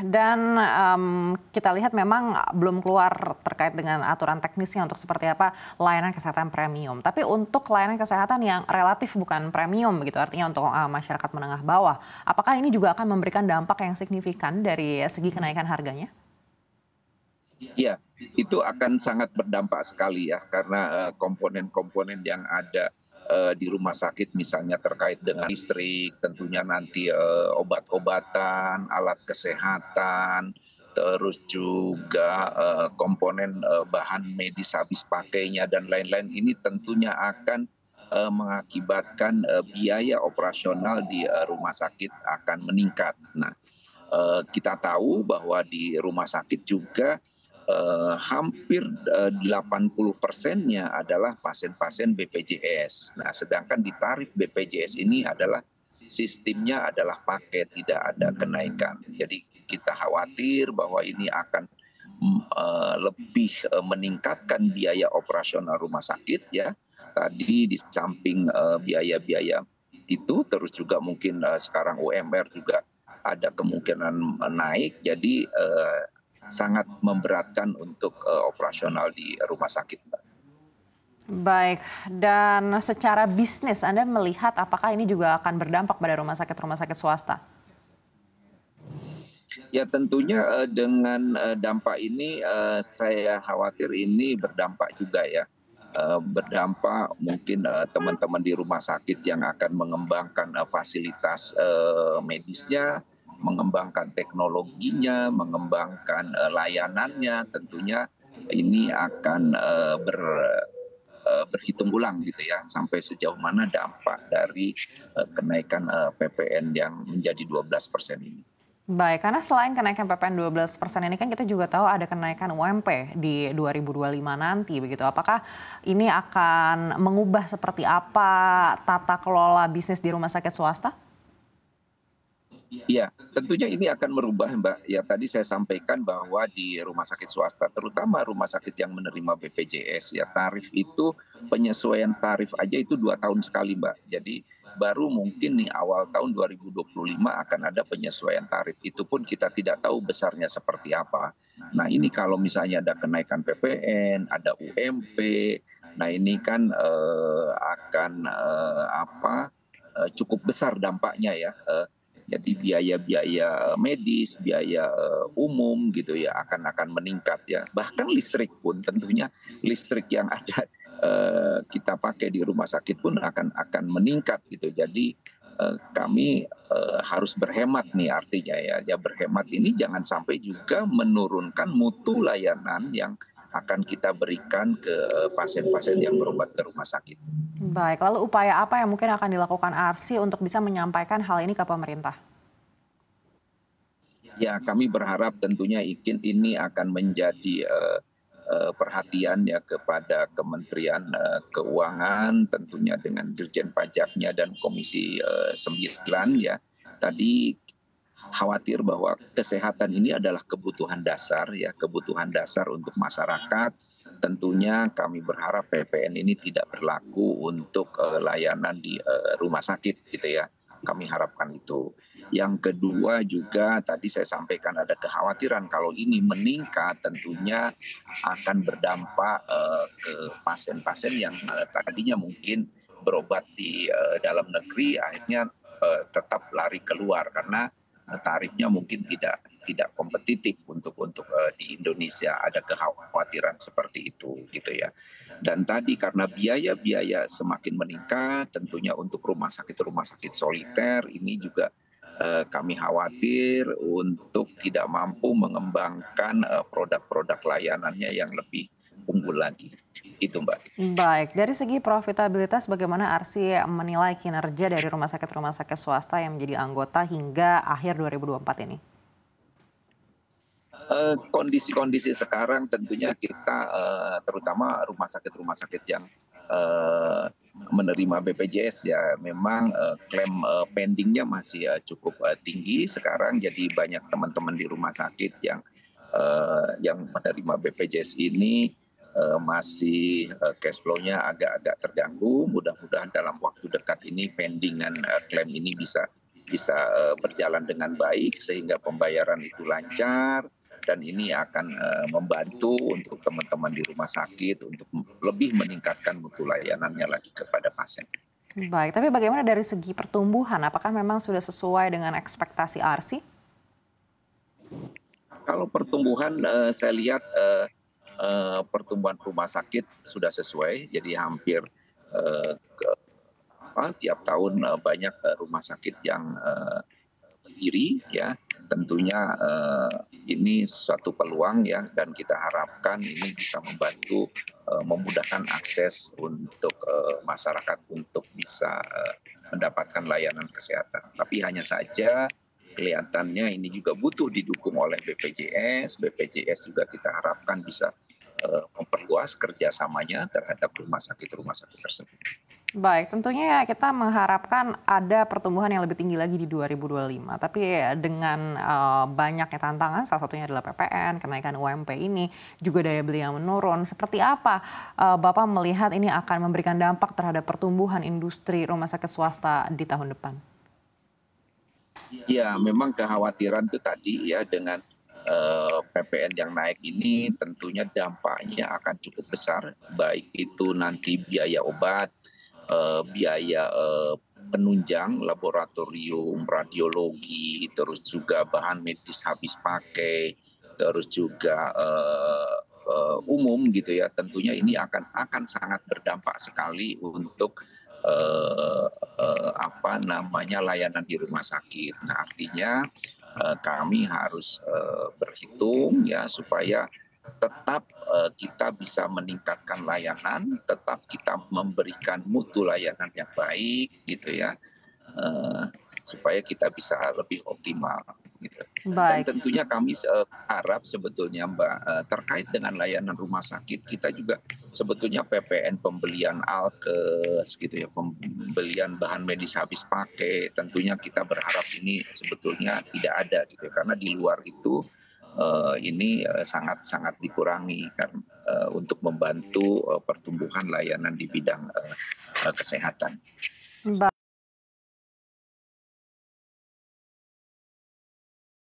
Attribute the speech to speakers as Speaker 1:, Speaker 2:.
Speaker 1: dan kita lihat memang belum keluar terkait dengan aturan teknisnya untuk seperti apa layanan kesehatan premium. Tapi untuk layanan kesehatan yang relatif bukan premium begitu, artinya untuk masyarakat menengah bawah, apakah ini juga akan memberikan dampak yang signifikan dari segi kenaikan harganya?
Speaker 2: Iya, itu akan sangat berdampak sekali ya, karena komponen-komponen yang ada di rumah sakit misalnya terkait dengan listrik, tentunya nanti obat-obatan, alat kesehatan, terus juga komponen bahan medis habis pakainya dan lain-lain ini tentunya akan mengakibatkan biaya operasional di rumah sakit akan meningkat. Nah, kita tahu bahwa di rumah sakit juga hampir 80%-nya adalah pasien-pasien BPJS. Nah, sedangkan di tarif BPJS ini adalah sistemnya adalah paket, tidak ada kenaikan. Jadi kita khawatir bahwa ini akan lebih meningkatkan biaya operasional rumah sakit ya. Tadi di samping biaya-biaya itu terus juga mungkin sekarang UMR juga ada kemungkinan naik, jadi sangat memberatkan untuk operasional di rumah sakit, Mbak.
Speaker 1: Baik, dan secara bisnis Anda melihat apakah ini juga akan berdampak pada rumah sakit swasta?
Speaker 2: Ya tentunya dengan dampak ini saya khawatir ini berdampak juga ya. Berdampak mungkin teman-teman di rumah sakit yang akan mengembangkan fasilitas medisnya, mengembangkan teknologinya, mengembangkan layanannya, tentunya ini akan berhitung ulang gitu ya, sampai sejauh mana dampak dari kenaikan PPN yang menjadi 12% ini.
Speaker 1: Baik, karena selain kenaikan PPN 12% ini kan kita juga tahu ada kenaikan UMP di 2025 nanti begitu. Apakah ini akan mengubah seperti apa tata kelola bisnis di rumah sakit swasta?
Speaker 2: Iya, tentunya ini akan merubah, Mbak. Ya tadi saya sampaikan bahwa di rumah sakit swasta, terutama rumah sakit yang menerima BPJS, ya tarif itu penyesuaian tarif aja itu 2 tahun sekali, Mbak. Jadi baru mungkin nih awal tahun 2025 akan ada penyesuaian tarif. Itu pun kita tidak tahu besarnya seperti apa. Nah ini kalau misalnya ada kenaikan PPN, ada UMP, nah ini kan akan cukup besar dampaknya ya. Jadi biaya-biaya medis, biaya umum gitu ya akan meningkat ya. Bahkan listrik pun tentunya listrik yang ada kita pakai di rumah sakit pun akan meningkat gitu. Jadi kami harus berhemat nih artinya ya. Ya berhemat ini jangan sampai juga menurunkan mutu layanan yang akan kita berikan ke pasien-pasien yang berobat ke rumah sakit.
Speaker 1: Baik, lalu upaya apa yang mungkin akan dilakukan ARSI untuk bisa menyampaikan hal ini ke pemerintah?
Speaker 2: Ya, kami berharap tentunya ini akan menjadi perhatian ya kepada Kementerian Keuangan, tentunya dengan Dirjen Pajaknya dan Komisi 9 ya. Tadi khawatir bahwa kesehatan ini adalah kebutuhan dasar ya, kebutuhan dasar untuk masyarakat. Tentunya kami berharap PPN ini tidak berlaku untuk layanan di rumah sakit gitu ya. Kami harapkan itu. Yang kedua juga tadi saya sampaikan ada kekhawatiran kalau ini meningkat tentunya akan berdampak ke pasien-pasien yang tadinya mungkin berobat di dalam negeri akhirnya tetap lari keluar karena tarifnya mungkin tidak kompetitif untuk di Indonesia, ada kekhawatiran seperti itu gitu ya. Dan tadi karena biaya-biaya semakin meningkat tentunya untuk rumah sakit soliter ini juga kami khawatir untuk tidak mampu mengembangkan produk-produk layanannya yang lebih unggul lagi. Itu Mbak.
Speaker 1: Baik, dari segi profitabilitas bagaimana ARSI menilai kinerja dari rumah sakit swasta yang menjadi anggota hingga akhir 2024 ini?
Speaker 2: Kondisi-kondisi sekarang tentunya kita terutama rumah sakit yang menerima BPJS ya memang klaim pendingnya masih cukup tinggi sekarang, jadi banyak teman-teman di rumah sakit yang menerima BPJS ini masih cash flow-nya agak-agak terganggu. Mudah-mudahan dalam waktu dekat ini pendingan klaim ini bisa bisa berjalan dengan baik sehingga pembayaran itu lancar, dan ini akan membantu untuk teman-teman di rumah sakit untuk lebih meningkatkan mutu layanannya lagi kepada pasien.
Speaker 1: Baik, tapi bagaimana dari segi pertumbuhan? Apakah memang sudah sesuai dengan ekspektasi ARSI?
Speaker 2: Kalau pertumbuhan saya lihat pertumbuhan rumah sakit sudah sesuai, jadi hampir tiap tahun banyak rumah sakit yang berdiri ya. Tentunya ini suatu peluang ya, dan kita harapkan ini bisa membantu memudahkan akses untuk masyarakat untuk bisa mendapatkan layanan kesehatan. Tapi hanya saja kelihatannya ini juga butuh didukung oleh BPJS. BPJS juga kita harapkan bisa memperluas kerjasamanya terhadap rumah sakit tersebut.
Speaker 1: Baik, tentunya ya kita mengharapkan ada pertumbuhan yang lebih tinggi lagi di 2025. Tapi dengan banyaknya tantangan, salah satunya adalah PPN, kenaikan UMP ini, juga daya beli yang menurun. Seperti apa Bapak melihat ini akan memberikan dampak terhadap pertumbuhan industri rumah sakit swasta di tahun depan?
Speaker 2: Ya, memang kekhawatiran itu tadi ya, dengan PPN yang naik ini tentunya dampaknya akan cukup besar, baik itu nanti biaya obat, biaya penunjang laboratorium, radiologi, terus juga bahan medis habis pakai, terus juga umum gitu ya. Tentunya ini akan sangat berdampak sekali untuk layanan di rumah sakit. Nah, artinya kami harus berhitung ya supaya tetap kita bisa meningkatkan layanan, tetap kita memberikan mutu layanan yang baik gitu ya, eh, supaya kita bisa lebih optimal gitu. Dan
Speaker 1: Baik.
Speaker 2: tentunya kami harap sebetulnya Mbak, terkait dengan layanan rumah sakit, kita juga sebetulnya PPN pembelian alkes gitu ya, pembelian bahan medis habis pakai, tentunya kita berharap ini sebetulnya tidak ada gitu ya, karena di luar itu ini sangat-sangat dikurangi kan, untuk membantu pertumbuhan layanan di bidang kesehatan.